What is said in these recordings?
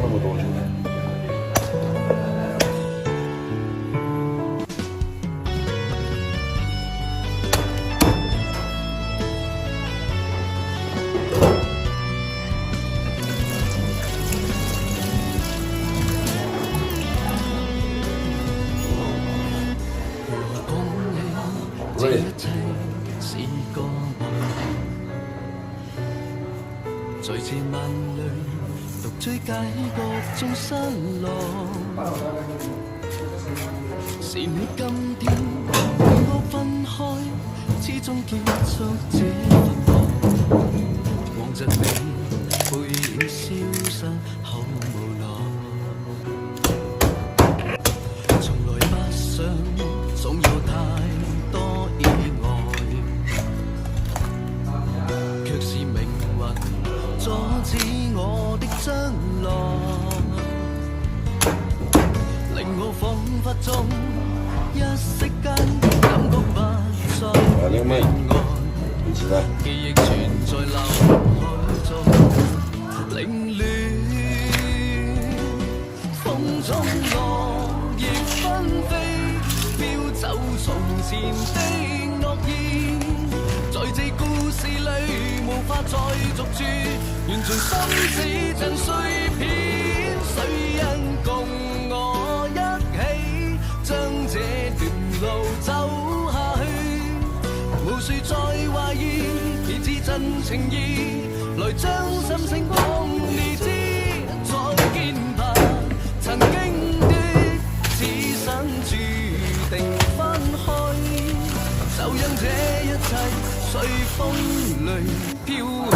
么多是这一切是個夢，在這晚裏獨追解各種失落。是你今天與我分開，始終結束這份夢。望着你背影消失，好無奈。從來不想，總有太多意外，卻是命運阻止我的將來，令我彷彿中一息間感覺不再被愛，記憶存在腦海中凌亂，風中落葉紛飛，飄走從前的諾言，在這故事裏無法再續住，完全心死像碎片，誰人共我一起將這段路走下去，無需再懷疑，彼此真情意，來將心聲講你知，再見吧，曾經的此生注定分開，就讓這一切隨風裏飄去。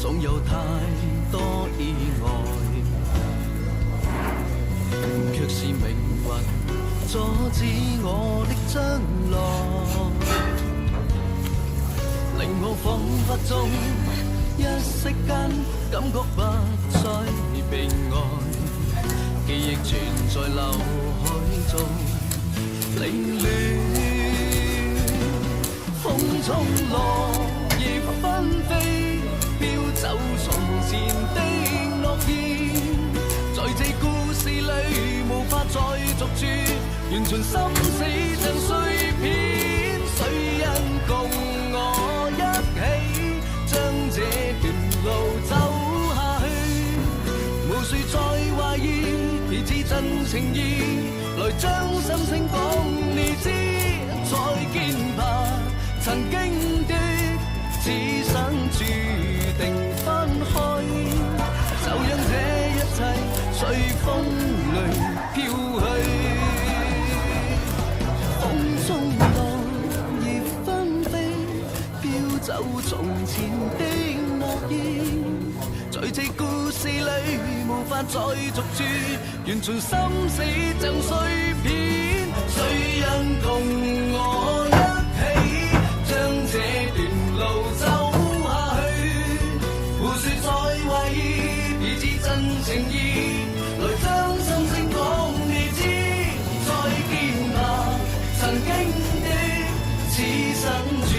總有太多意外，卻是命運阻止我的將來，令我彷彿中一息間感覺不再被愛，記憶存在腦海中凌亂，風中落葉紛飛，飄走從前的諾言，在這故事裏無法再續住，完全心死像碎片，誰人共我一起將這段路走下去，無需再懷疑，彼此真情意，來將心聲講你知，再見吧，曾經的此生注定分開，就讓這一切隨風裏飄去，風中落葉紛飛，飄走從前的諾言，在這故事裏無法再續住，完全心死像碎片，誰人共我一起將這段路走下去，無需再懷疑，彼此真情意，來將心聲講你知，再見吧，曾經的此生注